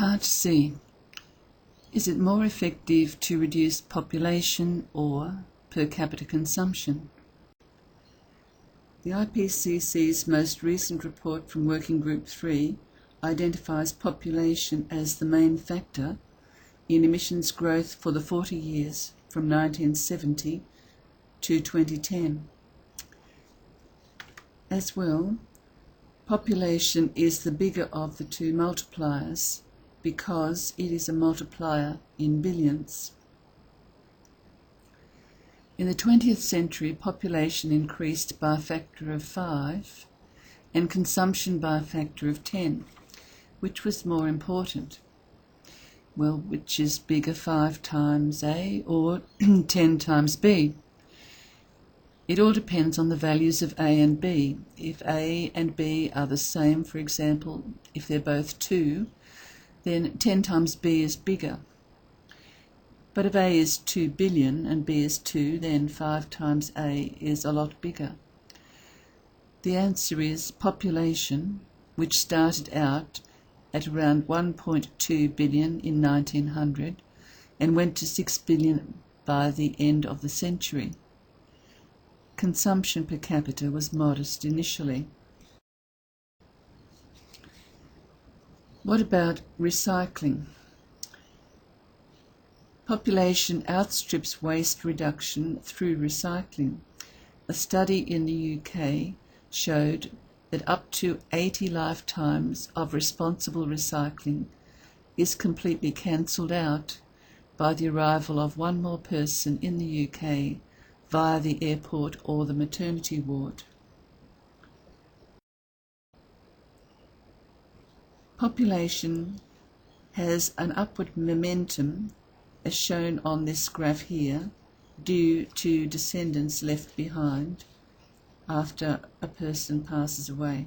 Part C. Is it more effective to reduce population or per capita consumption? The IPCC's most recent report from Working Group 3 identifies population as the main factor in emissions growth for the 40 years from 1970 to 2010. As well, population is the bigger of the two multipliers because it is a multiplier in billions. In the 20th century, population increased by a factor of 5 and consumption by a factor of 10. Which was more important? Well, which is bigger, 5 times A or 10 times B? It all depends on the values of A and B. If A and B are the same, for example, if they're both 2, then 10 times B is bigger. But if A is 2 billion and B is 2, then 5 times A is a lot bigger. The answer is population, which started out at around 1.2 billion in 1900 and went to 6 billion by the end of the century. Consumption per capita was modest initially. What about recycling? Population outstrips waste reduction through recycling. A study in the UK showed that up to 80 lifetimes of responsible recycling is completely cancelled out by the arrival of one more person in the UK via the airport or the maternity ward. Population has an upward momentum, as shown on this graph here, due to descendants left behind after a person passes away.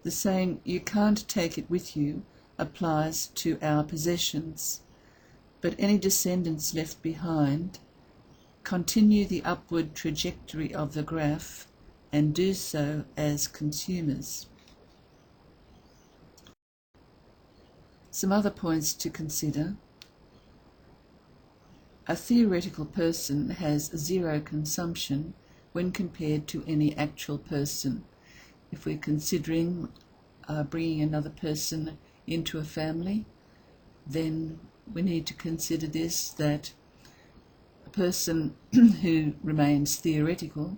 The saying, "you can't take it with you," applies to our possessions, but any descendants left behind continue the upward trajectory of the graph and do so as consumers. Some other points to consider. A theoretical person has zero consumption when compared to any actual person. If we're considering bringing another person into a family, then we need to consider this, that a person who remains theoretical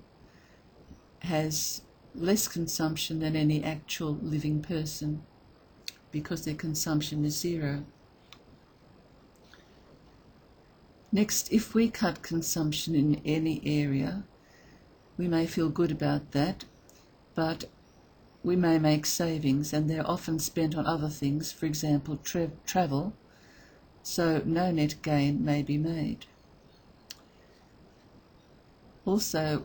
has less consumption than any actual living person because their consumption is zero. Next, if we cut consumption in any area, we may feel good about that, but we may make savings, and they're often spent on other things, for example travel, so no net gain may be made. Also,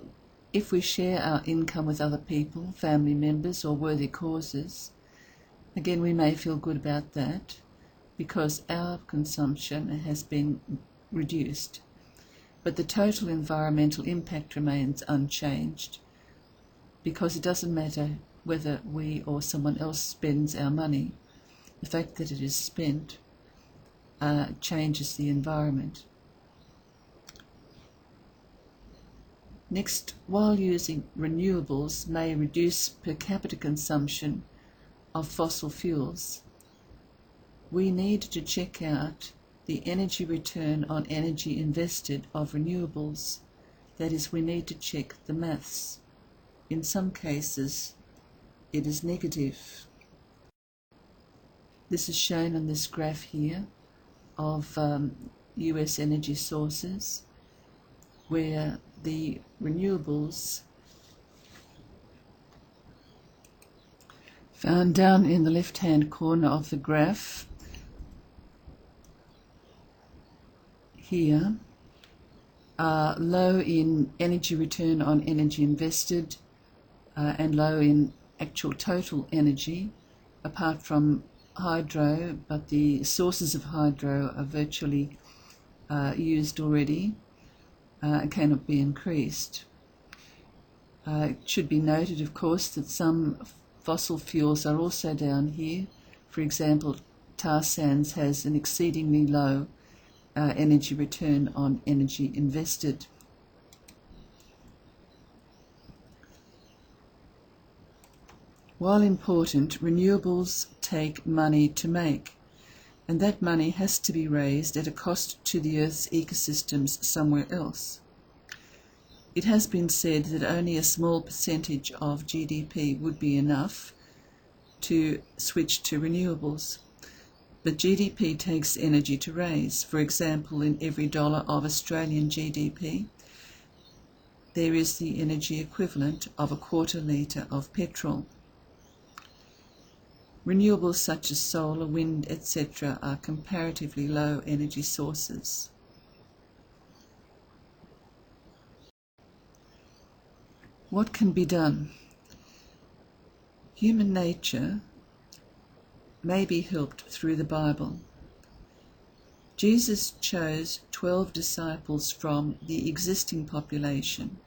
if we share our income with other people, family members or worthy causes, again we may feel good about that because our consumption has been reduced, but the total environmental impact remains unchanged because it doesn't matter whether we or someone else spends our money. The fact that it is spent changes the environment. Next, while using renewables may reduce per capita consumption of fossil fuels, we need to check out the energy return on energy invested of renewables. That is, we need to check the maths. In some cases, it is negative. This is shown on this graph here of US energy sources, where the renewables found down in the left-hand corner of the graph here are low in energy return on energy invested and low in actual total energy, apart from hydro, but the sources of hydro are virtually used already and cannot be increased. It should be noted, of course, that some fossil fuels are also down here. For example, tar sands has an exceedingly low energy return on energy invested. While important, renewables take money to make, and that money has to be raised at a cost to the Earth's ecosystems somewhere else. It has been said that only a small percentage of GDP would be enough to switch to renewables. But GDP takes energy to raise. For example, in every dollar of Australian GDP, there is the energy equivalent of a quarter litre of petrol. Renewables such as solar, wind, etc. are comparatively low energy sources. What can be done? Human nature may be helped through the Bible. Jesus chose 12 disciples from the existing population,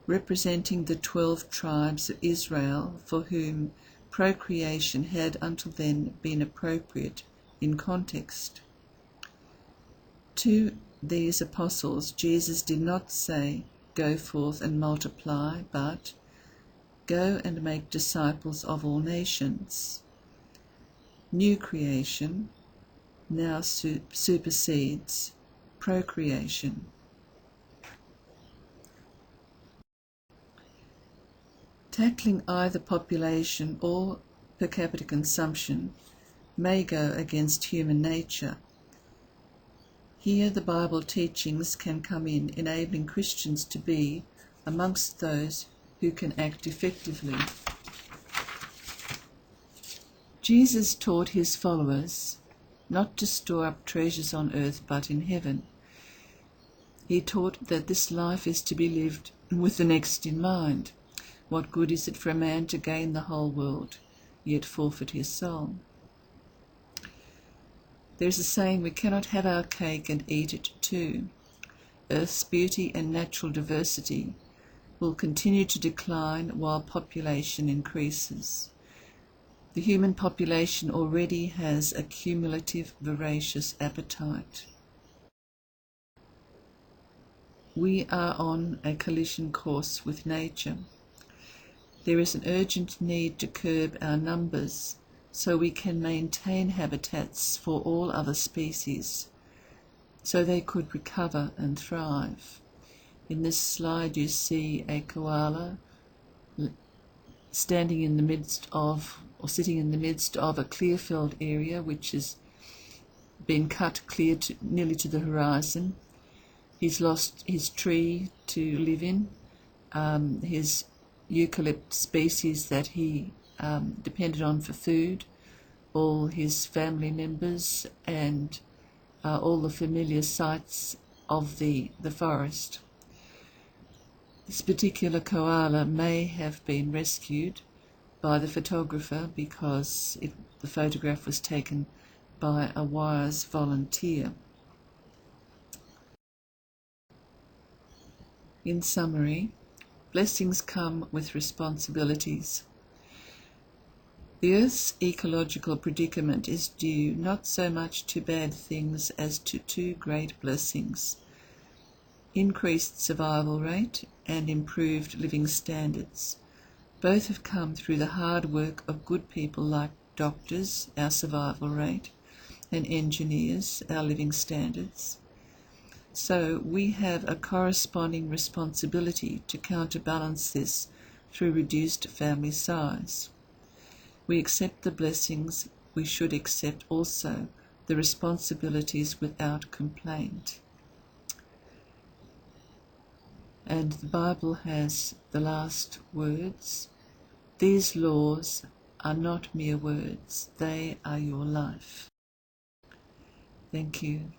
representing the 12 tribes of Israel for whom procreation had until then been appropriate in context. To these apostles, Jesus did not say, "Go forth and multiply," but "Go and make disciples of all nations." New creation now supersedes procreation. Tackling either population or per capita consumption may go against human nature. Here the Bible teachings can come in, enabling Christians to be amongst those who can act effectively. Jesus taught his followers not to store up treasures on earth but in heaven. He taught that this life is to be lived with the next in mind. What good is it for a man to gain the whole world, yet forfeit his soul? There is a saying, we cannot have our cake and eat it too. Earth's beauty and natural diversity will continue to decline while population increases. The human population already has a cumulative, voracious appetite. We are on a collision course with nature. There is an urgent need to curb our numbers so we can maintain habitats for all other species, so they could recover and thrive. In this slide you see a koala standing in the midst of, or sitting in the midst of, a clear-felled area which has been cut clear to, nearly to the horizon. He's lost his tree to live in, his eucalypt species that he depended on for food, all his family members, and all the familiar sights of the forest. This particular koala may have been rescued by the photographer because the photograph was taken by a WIRES volunteer. In summary, blessings come with responsibilities. The Earth's ecological predicament is due not so much to bad things as to two great blessings: increased survival rate and improved living standards. Both have come through the hard work of good people like doctors, our survival rate, and engineers, our living standards. So we have a corresponding responsibility to counterbalance this through reduced family size. We accept the blessings, we should accept also the responsibilities without complaint. And the Bible has the last words. These laws are not mere words, they are your life. Thank you.